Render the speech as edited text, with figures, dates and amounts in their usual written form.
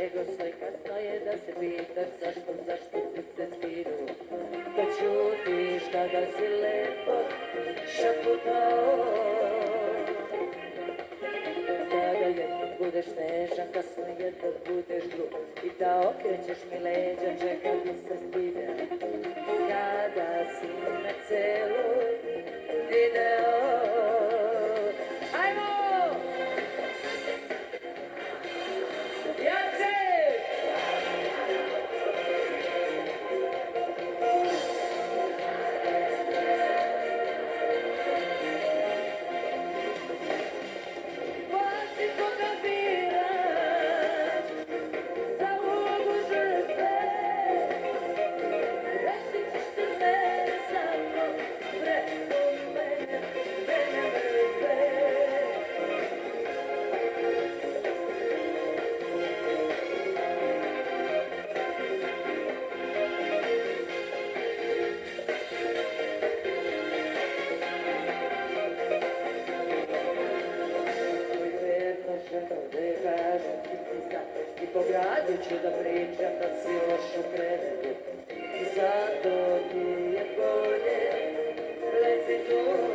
nego sve kasno je da se pitaš zašto si se skinuo. Da čutiš kada si lepo šaputao. Kada jednom budeš nežan, kasno je da budeš grub i da okrećeš mi leđa, čeka bi se stide. Kada si na celoj video. Ajmo! I po gradu ću da pričam da si loš u krevetu. Zato ti je bolje lezi tu.